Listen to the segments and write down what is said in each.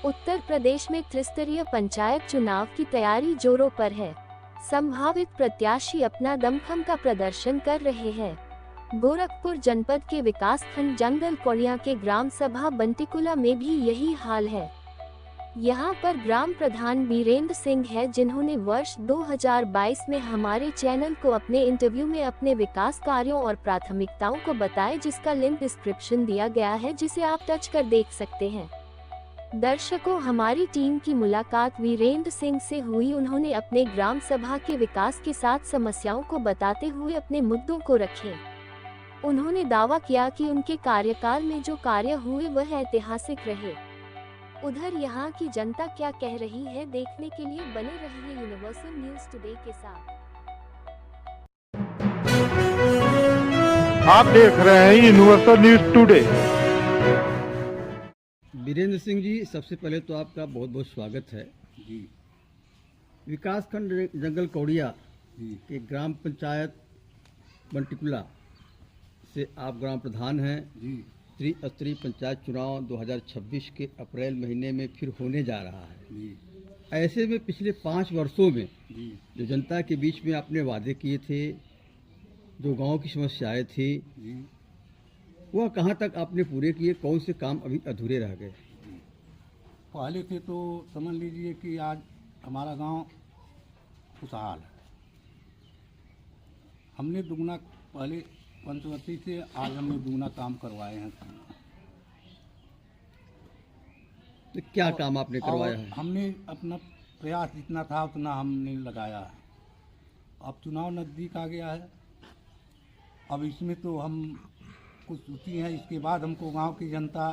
उत्तर प्रदेश में त्रिस्तरीय पंचायत चुनाव की तैयारी जोरों पर है। संभावित प्रत्याशी अपना दमखम का प्रदर्शन कर रहे हैं। गोरखपुर जनपद के विकासखंड जंगल कौड़िया के ग्राम सभा बंटीकुला में भी यही हाल है। यहाँ पर ग्राम प्रधान बीरेंद्र सिंह है, जिन्होंने वर्ष 2022 में हमारे चैनल को अपने इंटरव्यू में अपने विकास कार्यों और प्राथमिकताओं को बताया, जिसका लिंक डिस्क्रिप्शन दिया गया है, जिसे आप टच कर देख सकते हैं। दर्शकों, हमारी टीम की मुलाकात वीरेंद्र सिंह से हुई। उन्होंने अपने ग्राम सभा के विकास के साथ समस्याओं को बताते हुए अपने मुद्दों को रखे। उन्होंने दावा किया कि उनके कार्यकाल में जो कार्य हुए वह ऐतिहासिक रहे। उधर यहाँ की जनता क्या कह रही है, देखने के लिए बने रहिए यूनिवर्सल न्यूज टुडे के साथ। आप देख रहे हैं universal news today. Birendra Singh ji, सबसे पहले तो आपका बहुत बहुत स्वागत है जी। विकासखंड जंगल कौड़िया के ग्राम पंचायत बंटीकुला से आप ग्राम प्रधान हैं जी। त्रिस्तरीय पंचायत चुनाव 2026 के अप्रैल महीने में फिर होने जा रहा है जी। ऐसे में पिछले 5 वर्षों में जी। जो जनता के बीच में आपने वादे किए थे, जो गांव की समस्याएं थी, जी। वह कहां तक आपने पूरे किए? कौन से काम अभी अधूरे रह गए? पहले से तो समझ लीजिए कि आज हमारा गांव खुशहाल है। हमने दुगना पहले पंचवर्ती से आज हमने दुगना काम करवाए हैं। तो क्या काम आपने करवाया है? हमने अपना प्रयास जितना था उतना हमने लगाया है। अब चुनाव नज़दीक आ गया है। अब इसमें तो हम कुछ सोची हैं, इसके बाद हमको गांव की जनता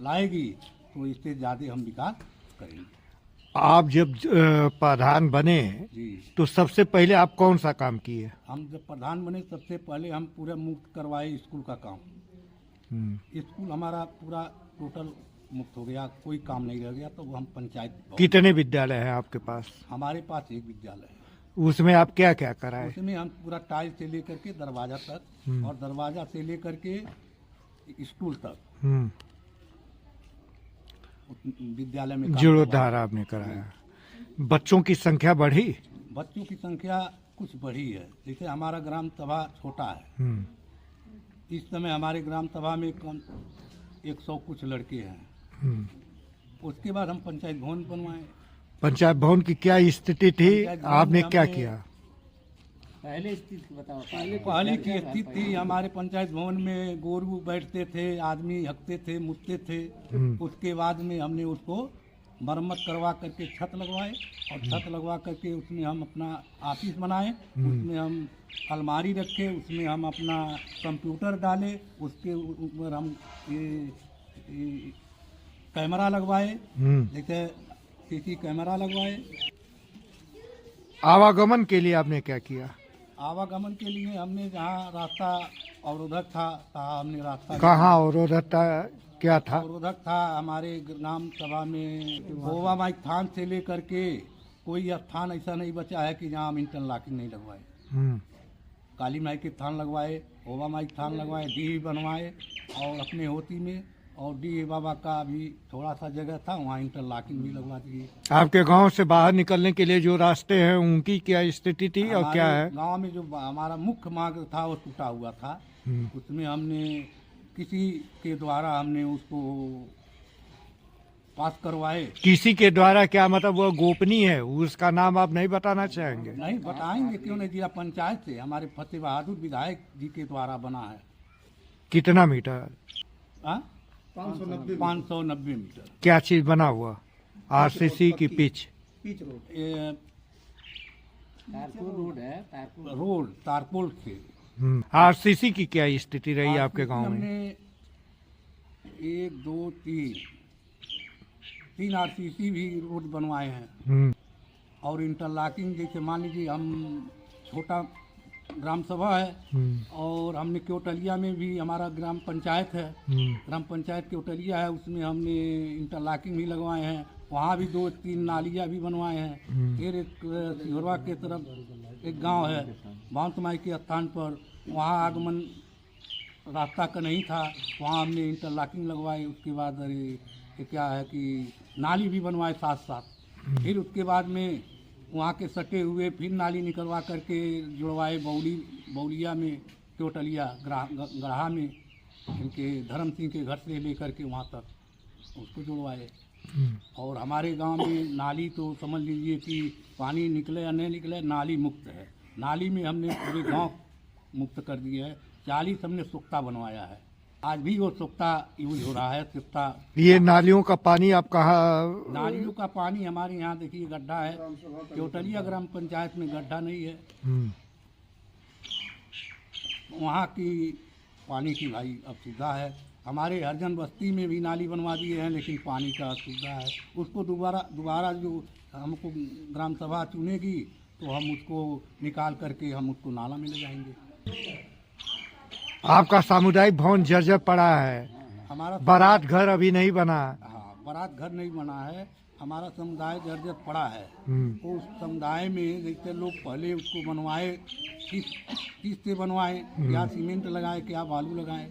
लाएगी तो इससे ज़्यादा हम विकास करेंगे। आप जब प्रधान बने जी। तो सबसे पहले आप कौन सा काम किए? हम जब प्रधान बने सबसे पहले हम पूरा मुक्त करवाए स्कूल का काम। स्कूल हमारा पूरा टोटल मुक्त हो गया, कोई काम नहीं रह गया। तो वो हम पंचायत। कितने विद्यालय हैं आपके पास? हमारे पास एक विद्यालय है। उसमें आप क्या क्या कराए? उसमें हम पूरा टाइल से लेकर के दरवाजा तक और दरवाजा से लेकर के स्कूल तक विद्यालय में जीर्णोद्धार आपने कराया। बच्चों की संख्या बढ़ी? बच्चों की संख्या कुछ बढ़ी है। जैसे हमारा ग्राम सभा छोटा है, इस समय हमारे ग्राम सभा में कम 100 कुछ लड़के हैं। उसके बाद हम पंचायत भवन बनवाए। पंचायत भवन की क्या स्थिति थी? आपने क्या किया? पहले स्थिति बताओ। पहले की स्थिति थी, हमारे पंचायत भवन में गोरू बैठते थे, आदमी हकते थे, मुतते थे। उसके बाद में हमने उसको मरम्मत करवा करके छत लगवाए और छत लगवा करके उसमें हम अपना ऑफिस बनाए। उसमें हम अलमारी रखे, उसमें हम अपना कंप्यूटर डाले, उसके ऊपर हम ये कैमरा लगवाए, जैसे सीसी कैमरा लगवाए। आवागमन के लिए आपने क्या किया? आवागमन के लिए हमने जहाँ रास्ता अवरोधक था हमने रास्ता। कहाँ अवरोधक था? क्या था अवरोधक था? हमारे ग्राम सभा में होवा माई थान से लेकर के कोई स्थान ऐसा नहीं बचा है कि जहाँ हम इंटरलॉकिंग नहीं लगवाए। काली माई के थान लगवाए, होवा माई थान लगवाए, डी बनवाए और अपने होती में और डी बाबा का भी थोड़ा सा जगह था, वहाँ इंटरलॉकिंग भी लगवा दिए। आपके गांव से बाहर निकलने के लिए जो रास्ते हैं उनकी क्या स्थिति थी और क्या है? गांव में जो हमारा मुख्य मार्ग था वो टूटा हुआ था। उसमें हमने किसी के द्वारा हमने उसको पास करवाए। किसी के द्वारा क्या मतलब? वो गोपनीय है, उसका नाम आप नहीं बताना चाहेंगे? नहीं बताएंगे, क्यों नहीं। जिला पंचायत से हमारे फतेह बहादुर विधायक जी के द्वारा बना है। कितना मीटर? 590 मीटर। क्या चीज बना हुआ? आरसीसी की पिच रोड है, रोड तारपोल से। आरसीसी की क्या स्थिति रही आपके गांव में? हमने 1 2 3 आरसीसी भी रोड बनवाए हैं और इंटरलॉकिंग। जैसे मान लीजिए हम छोटा ग्राम सभा है और हमने केवटलिया में भी हमारा ग्राम पंचायत है, ग्राम पंचायत केवटलिया है, उसमें हमने इंटरलॉकिंग भी लगवाए हैं। वहाँ भी 2-3 नालियाँ भी बनवाए हैं। फिर एक सिहोरवा के तरफ एक गांव है भांत माई के स्थान पर, वहाँ आगमन रास्ता का नहीं था, वहाँ हमने इंटरलॉकिंग लगवाई। उसके बाद कि क्या है कि नाली भी बनवाए साथ साथ। फिर उसके बाद में वहाँ के सटे हुए फिर नाली निकलवा करके जुड़वाए बौलिया में, टोटलिया गढ़ा में, इनके धर्म सिंह के घर से लेकर के वहाँ तक उसको जुड़वाए। और हमारे गांव में नाली तो समझ लीजिए कि पानी निकले या नहीं निकले, नाली मुक्त है। नाली में हमने पूरे गांव मुक्त कर दिया है। 40 हमने सोख्ता बनवाया है, आज भी वो सोख्ता यूज हो रहा है। सोख्ता ये नालियों का पानी आप कहाँ? नालियों का पानी हमारे यहाँ देखिए गड्ढा है, टोटलिया ग्राम पंचायत में गड्ढा नहीं है। वहाँ की पानी की भाई असुविधा है। हमारे हरजन बस्ती में भी नाली बनवा दिए हैं, लेकिन पानी का असुविधा है। उसको दोबारा जो हमको ग्राम सभा चुनेगी तो हम उसको निकाल करके हम उसको नाला में ले जाएंगे। आपका सामुदायिक भवन जर्जर पड़ा है, हमारा बारात घर अभी नहीं बना। हाँ, बारात घर नहीं बना है, हमारा समुदाय जर्जर पड़ा है। हम्म। उस समुदाय में जैसे लोग पहले उसको बनवाए, किस से बनवाए, क्या सीमेंट लगाए, क्या बालू लगाए।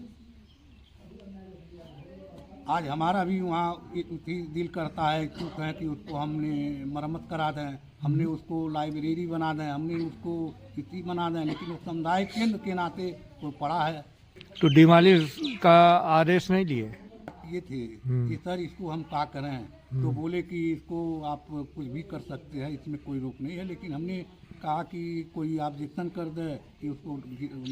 आज हमारा भी वहाँ दिल करता है क्यों है कि उसको हमने मरम्मत करा दें, हमने उसको लाइब्रेरी बना दें, हमने उसको किसी बना दें, लेकिन उस समुदाय केंद्र के नाते वो पड़ा है। तो डिमालिश का आदेश नहीं लिए? ये थे कि सर इसको हम क्या करें, तो बोले कि इसको आप कुछ भी कर सकते हैं, इसमें कोई रोक नहीं है। लेकिन हमने कहा कि कोई ऑब्जेक्शन कर दे कि उसको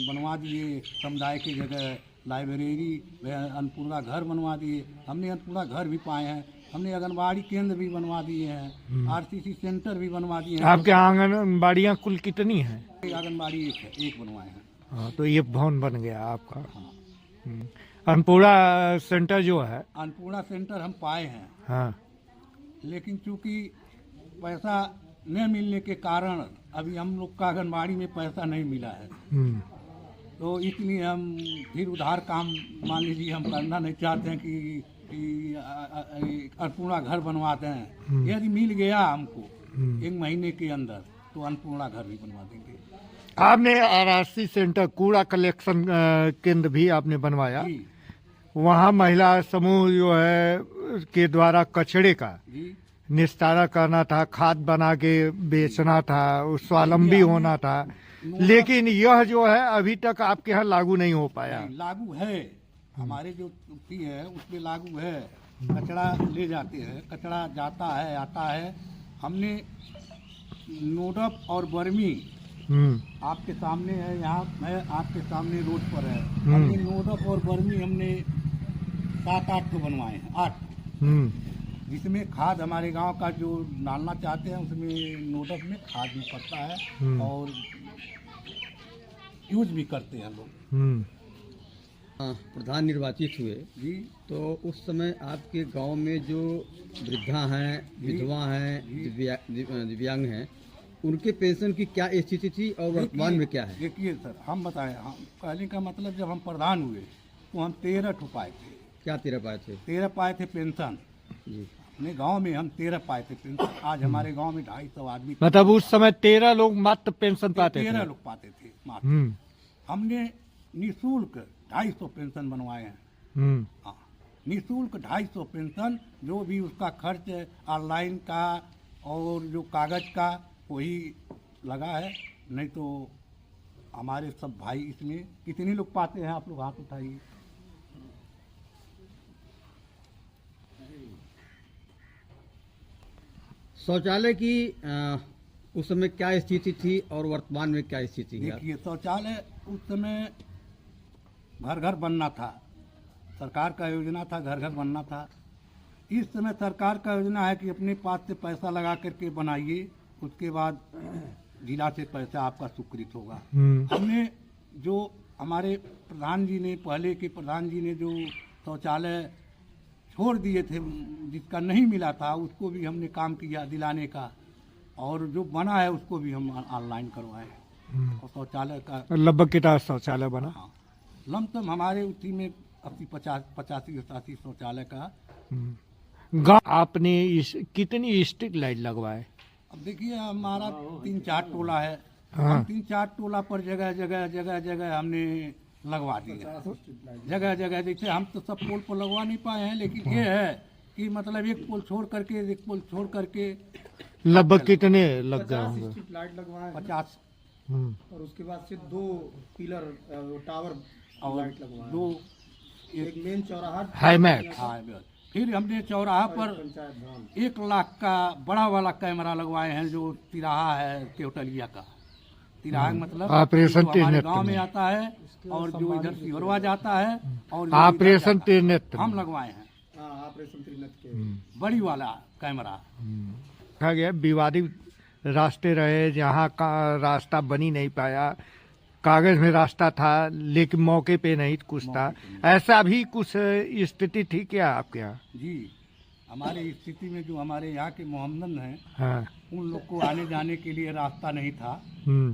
बनवा दिए, समुदाय की जगह लाइब्रेरी, अन्नपूर्णा घर बनवा दिए। हमने अन्नपूर्णा घर भी पाए हैं, हमने आंगनबाड़ी केंद्र भी बनवा दिए हैं, आरसीसी सेंटर भी बनवा दिए हैं। आपके आंगनबाड़ियाँ कुल कितनी हैं? आंगनबाड़ी एक बनवाए हैं। हाँ, तो ये भवन बन गया आपका। अन्नपूर्णा सेंटर जो है, अन्नपूर्णा सेंटर हम पाए हैं। हाँ, लेकिन चूंकि पैसा न मिलने के कारण अभी हम लोग का आंगनबाड़ी में पैसा नहीं मिला है, तो इसलिए हम फिर उधार काम मान लीजिए हम करना नहीं चाहते हैं कि अन्नपूर्णा घर बनवाते हैं। यदि मिल गया हमको 1 महीने के अंदर तो अन्नपूर्णा घर भी बनवा देंगे। आपने आरसी सेंटर कूड़ा कलेक्शन केंद्र भी आपने बनवाया। जी वहाँ महिला समूह जो है के द्वारा कचरे का जी निस्तारा करना था, खाद बना के बेचना था, स्वावलंबी होना था। लेकिन यह जो है अभी तक आपके यहाँ लागू नहीं हो पाया। लागू है, हमारे जो उसी है उसमें लागू है। कचरा ले जाते हैं, कचरा जाता है आता है। हमने नोडप और बर्मी आपके सामने है, यहाँ है आपके सामने रोड पर है। हमने नोडप और बर्मी हमने 7-8 को बनवाए हैं, 8, जिसमें खाद हमारे गांव का जो डालना चाहते हैं उसमें नोडप में खाद भी पड़ता है और यूज भी करते हैं लोग। प्रधान निर्वाचित हुए जी, तो उस समय आपके गांव में जो वृद्धा हैं, विधवा हैं, दिव्यांग हैं, उनके पेंशन की क्या स्थिति थी और वर्तमान में क्या है? देखिए सर, हम बताएं, हम कहने का मतलब जब हम प्रधान हुए तो हम 13 पाए थे। क्या 13 पाए थे? 13 पाए थे पेंशन जी। अपने गांव में, हम 13 पाए थे पेंशन। आज हमारे गांव में 250 आदमी, मतलब उस समय 13 लोग मात्र पेंशन पाते थे। 13 लोग पाते थे मात्र। हमने निःशुल्क 250 पेंशन बनवाए हैं। हाँ, निःशुल्क 250 पेंशन, जो भी उसका खर्च ऑनलाइन का और जो कागज का वही लगा है। नहीं तो हमारे सब भाई इसमें कितने लोग पाते हैं, आप लोग हाथ उठाइए। शौचालय की उस समय क्या स्थिति थी और वर्तमान में क्या स्थिति है? देखिए, शौचालय उस समय घर घर बनना था, सरकार का योजना था, घर घर बनना था। इस समय सरकार का योजना है कि अपने पास से पैसा लगा करके बनाइए, उसके बाद जिला से पैसा आपका स्वीकृत होगा। हमने जो हमारे प्रधान जी ने, पहले के प्रधान जी ने जो शौचालय छोड़ दिए थे, जिसका नहीं मिला था, उसको भी हमने काम किया दिलाने का, और जो बना है उसको भी हम ऑनलाइन करवाए। और शौचालय का लगभग कितना शौचालय बना? हाँ, लमसम हमारे उसी में 85 शौचालय का। गाँव आपने कितनी स्ट्रीट लाइट लगवाए? अब देखिए, हमारा 3-4 टोला है। हाँ। हम 3-4 टोला पर जगह हमने लगवा दिया। जगह जैसे हम तो सब पोल पर लगवा नहीं पाए हैं, लेकिन ये है कि मतलब एक पोल छोड़ करके लगभग कितने लग गए 50 होंगे? स्ट्रीट लाइट लगवाए हैं 50 और उसके बाद से 2 पिलर टावर और लाइट लगवाए दो हैं। एक मेन चौराहा हाईमैक्स। हाँ, फिर हमने चौराहा पर पंचायत भवन 1 लाख का बड़ा वाला कैमरा लगवाए हैं, जो तिराहा है केवटलिया का। तिराहा मतलब ऑपरेशन जो हमारे त्रिनेत्र गांव में में। आता है और जो इधर सिहरवा जाता है और जो ऑपरेशन इधर जाता है, त्रिनेत्र हम में। लगवाए हैं हाँ ऑपरेशन त्रिनेत्र के बड़ी वाला कैमरा। कहा गया विवादित रास्ते रहे, जहाँ का रास्ता बनी नहीं पाया, कागज में रास्ता था लेकिन मौके पे नहीं कुछ था, ऐसा भी कुछ स्थिति थी क्या आपके यहाँ? जी, हमारी स्थिति में जो हमारे यहाँ के मोहम्मदन हैं, हाँ। उन लोग को आने जाने के लिए रास्ता नहीं था।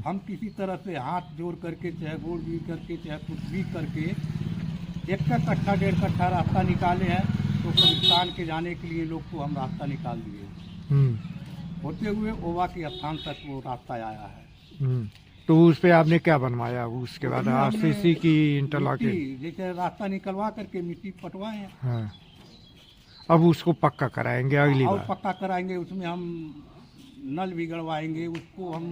हम किसी तरह से हाथ जोड़ करके, चाहे गोड़ भी करके, चाहे कुछ भी करके 1 कट्ठा 1.5 कट्ठा रास्ता निकाले हैं, तो कब्रिस्तान के जाने के लिए लोग को हम रास्ता निकाल दिए। होते हुए ओवा के स्थान तक वो रास्ता आया है। तो उस पे आपने क्या बनवाया उसके बाद? उसमें हमने आरसीसी की इंटरलॉकिंग? मिट्टी, जैसे रास्ता निकलवा करके मिट्टी पटवाए हैं हाँ। अब उसको पक्का कराएंगे अगली और बार? पक्का कराएंगे। उसमें हम नल भी गड़वाएंगे, उसको हम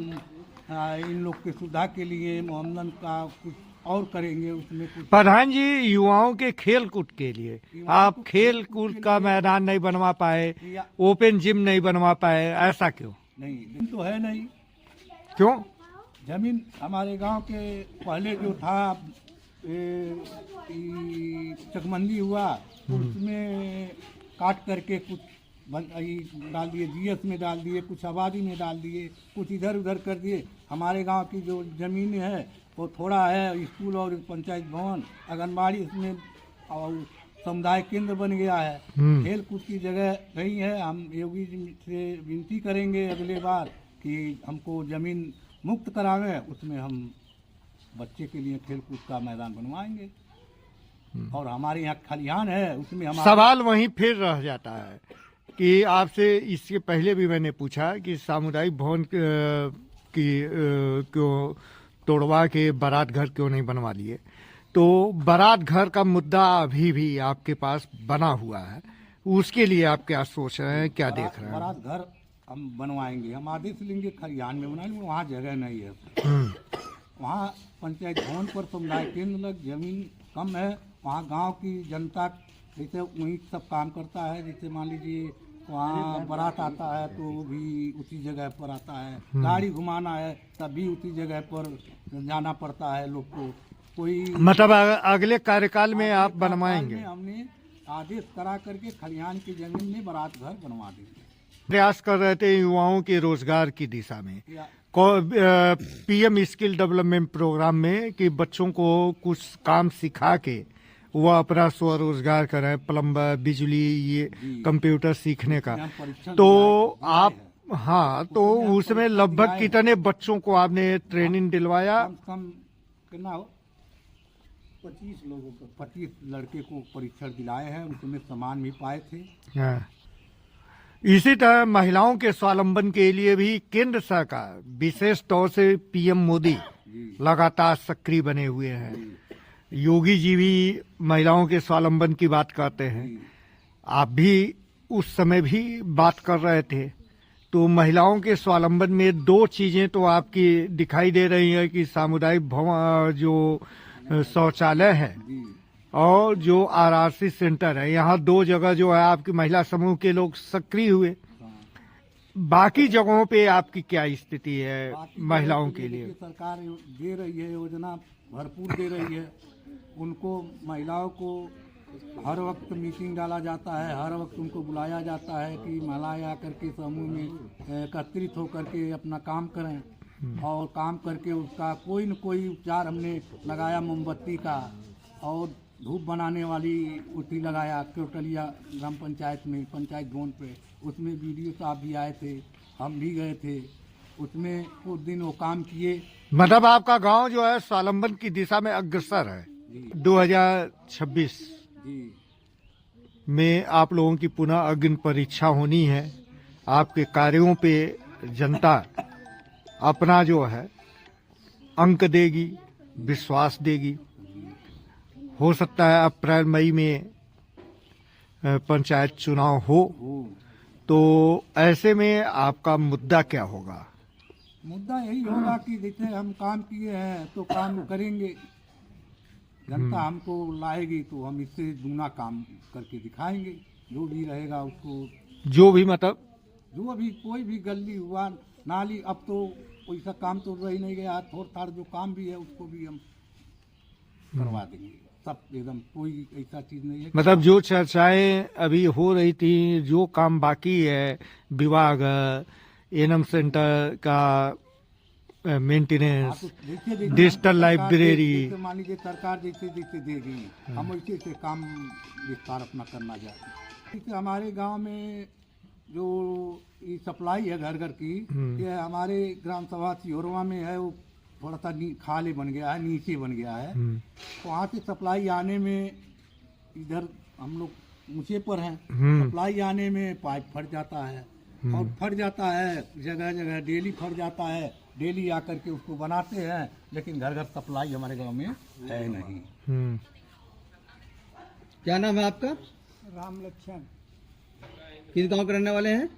इन लोग की सुविधा के लिए मोहम्मदन का कुछ और करेंगे उसमें कुछ। प्रधान जी, युवाओं के खेल कूद के लिए आप खेल कूद का मैदान नहीं बनवा पाए, या ओपन जिम नहीं बनवा पाए, ऐसा क्यों? नहीं, जमीन तो है नहीं। क्यों? जमीन हमारे गांव के पहले जो था चकमंदी हुआ, उसमें काट करके कुछ डाल दिए, जीएस में डाल दिए, कुछ आबादी में डाल दिए, कुछ इधर उधर कर दिए। हमारे गांव की जो जमीन है वो थोड़ा है, स्कूल और पंचायत भवन, आंगनबाड़ी इसमें और समुदाय केंद्र बन गया है। खेल कूद की जगह नहीं है। हम योगी जी से विनती करेंगे अगले बार कि हमको जमीन मुक्त करावें, उसमें हम बच्चे के लिए खेल कूद का मैदान बनवाएंगे। और हमारे यहाँ खलिहान है, उसमें हम सवाल वहीं फिर रह जाता है कि आपसे इसके पहले भी मैंने पूछा कि सामुदायिक भवन की क्यों तोड़वा के बारात घर क्यों नहीं बनवा लिए? तो बारात घर का मुद्दा अभी भी आपके पास बना हुआ है, उसके लिए आप क्या सोच रहे हैं, क्या देख रहे हैं? बारात घर हम बनवाएंगे, हम आदेश लेंगे खलिहान में बनाएंगे, वहाँ जगह नहीं है। वहाँ पंचायत भवन पर समुदाय केंद्र लग जमीन कम है। वहाँ गांव की जनता जैसे वहीं सब काम करता है। जैसे मान लीजिए वहाँ बारात आता है तो वो भी उसी जगह पर आता है, गाड़ी घुमाना है तब भी उसी जगह पर जाना पड़ता है लोग को। कोई मतलब अगले कार्यकाल में आप बनवाएंगे? हमने आदेश करा करके खलिहान की जमीन में बारात घर बनवा देंगे। प्रयास कर रहे थे युवाओं के रोजगार की दिशा में, या पीएम स्किल डेवलपमेंट प्रोग्राम में, कि बच्चों को कुछ काम सिखा के वो अपना स्वरोजगार करें, प्लम्बर, बिजली, ये कंप्यूटर सीखने का। तो आप, हाँ, तो उसमें लगभग कितने बच्चों को आपने ट्रेनिंग दिलवाया? कम से कम कितना हो, 25 लोगों को 25 लड़के को परीक्षण दिलाए हैं, उसमें सामान भी पाए थे। हाँ। इसी तरह महिलाओं के स्वावलंबन के लिए भी केंद्र सरकार, विशेष तौर से पीएम मोदी लगातार सक्रिय बने हुए हैं। योगी जी भी महिलाओं के स्वावलंबन की बात करते हैं, आप भी उस समय भी बात कर रहे थे। तो महिलाओं के स्वावलंबन में 2 चीजें तो आपकी दिखाई दे रही है कि सामुदायिक भवन, जो शौचालय है, और जो आरआरसी सेंटर है, यहाँ 2 जगह जो है आपकी महिला समूह के लोग सक्रिय हुए। बाकी जगहों पे आपकी क्या स्थिति है महिलाओं के लिए? सरकार दे रही है, योजना भरपूर दे रही है। उनको महिलाओं को हर वक्त मीटिंग डाला जाता है, हर वक्त उनको बुलाया जाता है कि महिलाएं आकर के समूह में एकत्रित होकर के अपना काम करें और काम करके उसका कोई न कोई उपचार हमने लगाया। मोमबत्ती का और धूप बनाने वाली उसी लगाया केवटलिया ग्राम पंचायत में, पंचायत भवन पे। उसमें वीडियो साहब भी आए थे, हम भी गए थे, उसमें उस दिन वो काम किए। मतलब आपका गांव जो है स्वावलंबन की दिशा में अग्रसर है। 2026 में आप लोगों की पुनः अग्नि परीक्षा होनी है। आपके कार्यों पे जनता अपना जो है अंक देगी, विश्वास देगी। हो सकता है अप्रैल मई में पंचायत चुनाव हो, तो ऐसे में आपका मुद्दा क्या होगा? मुद्दा यही होगा कि जैसे हम काम किए हैं तो काम करेंगे, जनता हमको लाएगी तो हम इससे दूना काम करके दिखाएंगे। जो भी रहेगा उसको, जो भी मतलब जो अभी कोई भी गली हुआ, नाली, अब तो वैसा काम तो रह नहीं गया, थोड़ा थाड़ जो काम भी है उसको भी हम करवा देंगे सब एकदम। कोई ऐसा चीज नहीं है मतलब जो चर्चाएं अभी हो रही थी, जो काम बाकी है, विभाग, एनएम सेंटर का मेंटेनेंस, डिजिटल लाइब्रेरी, मान लीजिए सरकार जैसे जैसे देगी हम वैसे से काम विस्तार अपना करना चाहते हैं। हमारे गांव में जो ये सप्लाई है घर घर की, ये हमारे ग्राम सभा सिहोरवा में है, वो थोड़ा सा खाले बन गया है, नीचे बन गया है। तो वहाँ से सप्लाई आने में, इधर हम लोग ऊंचे पर हैं, सप्लाई आने में पाइप फट जाता है, और फट जाता है जगह जगह, डेली फट जाता है, डेली आकर के उसको बनाते हैं, लेकिन घर घर सप्लाई हमारे गांव में है नहीं। क्या नाम है आपका? राम लक्ष्मण किस गांव के रहने वाले हैं?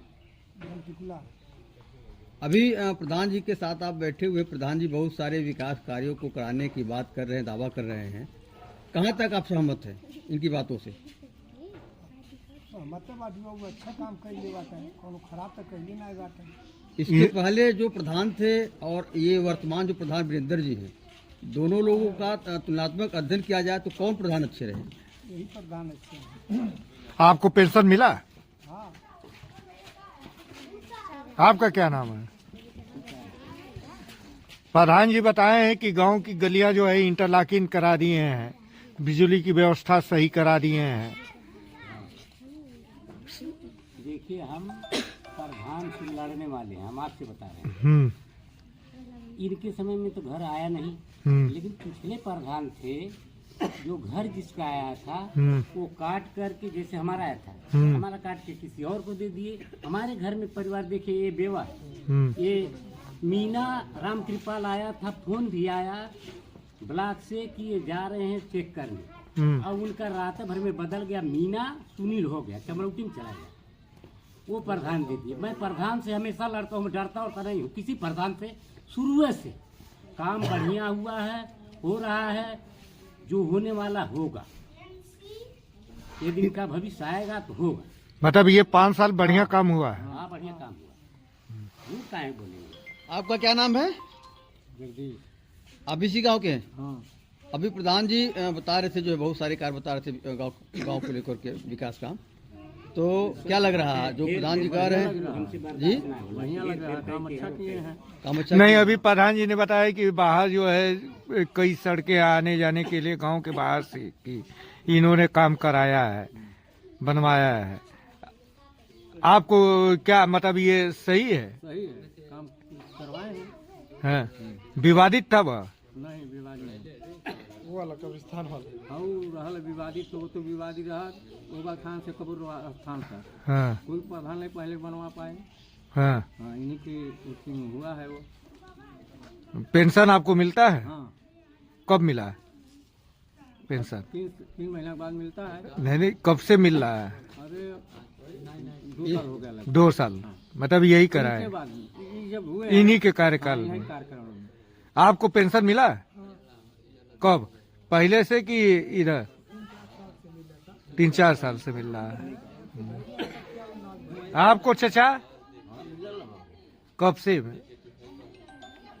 अभी प्रधान जी के साथ आप बैठे हुए, प्रधान जी बहुत सारे विकास कार्यों को कराने की बात कर रहे हैं, दावा कर रहे हैं, कहाँ तक आप सहमत हैं इनकी बातों से? मतलब अच्छा काम कर ले बात है, कोनो खराब तो कर ना बात है। इसके पहले जो प्रधान थे और ये वर्तमान जो प्रधान वीरेंद्र जी हैं, दोनों लोगों का तुलनात्मक अध्ययन किया जाए तो कौन प्रधान अच्छे रहे? यही प्रधान अच्छे हैं। आपको पेंशन मिला? हाँ। आपका क्या नाम है? प्रधान जी बताए हैं कि गांव की गलियां जो है इंटरलॉकिंग करा दिए हैं, बिजली की व्यवस्था सही करा दिए हैं। देखिए, हम प्रधान से लड़ने वाले हैं, हम आपसे बता रहे हैं। इनके समय में तो घर आया नहीं, लेकिन पिछले प्रधान थे, जो घर जिसका आया था वो काट करके, जैसे हमारा आया था, हमारा काट के किसी और को दे दिए। हमारे घर में परिवार देखिए, ये बेवा है, ये मीना राम कृपाल आया था, फोन भी आया ब्लॉक से कि ये जा रहे हैं चेक करने, और उनका रात भर में बदल गया, मीना सुनील हो गया, चमरौटी में चला गया, वो प्रधान दे दिए। मैं प्रधान से हमेशा लड़ता हूँ, डरता और नहीं हूँ किसी प्रधान से। शुरू से काम बढ़िया हुआ है, हो रहा है, जो होने वाला होगा, ये दिन का भविष्य आएगा तो होगा। मतलब ये 5 साल बढ़िया काम हुआ है। हाँ, बढ़िया काम हुआ, वो काहे बोलेंगे। आपका क्या नाम है? जगदीश। आप इसी गाँव के हैं? हाँ। अभी प्रधान जी बता रहे थे, जो बहुत सारे कार्य बता रहे थे गाँव को लेकर के विकास काम, तो क्या लग रहा है जो प्रधान जी कह रहे हैं? जी, बढ़िया लग रहा है, काम अच्छा किए हैं। काम अच्छा नहीं, किया। अभी प्रधान जी ने बताया कि बाहर जो है कई सड़कें आने जाने के लिए गांव के बाहर से कि इन्होंने काम कराया है, बनवाया है। आपको क्या मतलब ये सही है? सही है, काम करवाए हैं। हाँ, विवादित था वह? नहीं, विवाद नहीं। वो वाला कब्रिस्तान वाला। हाँ, रहल विवादित तो विवादित रहा, ओबा खान से कबूर स्थान था, हाँ कोई प्रधान नहीं पहले बनवा पाए। हाँ। हाँ, इन्हीं की उसी में हुआ है वो। पेंशन आपको मिलता है? हाँ, कब मिला है पेंशन? 3 महीना बाद मिलता है। नहीं, कब से मिल रहा है? अरे 2 साल हो गया लगभग। 2 साल। मतलब यही करा इसके है बाद ये जब हुए इन्हीं के कार्यकाल यही में। कार्यक्रम में। आपको पेंशन मिला? कब? पहले से कि इधर 3-4 साल से मिल रहा है? आपको चचा कब से?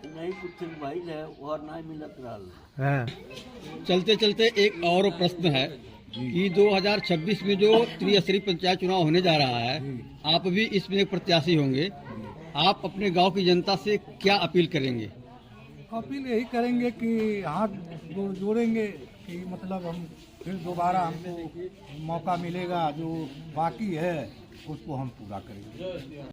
नहीं कुछ भाई है और नहीं मिलत रहा। हाँ। चलते चलते एक और प्रश्न है कि 2026 में जो त्रिस्तरीय पंचायत चुनाव होने जा रहा है, आप भी इसमें एक प्रत्याशी होंगे, आप अपने गांव की जनता से क्या अपील करेंगे? अपील यही करेंगे कि हाथ जोड़ेंगे कि मतलब हम फिर दोबारा हमको मौका मिलेगा, जो बाकी है उसको हम पूरा करेंगे।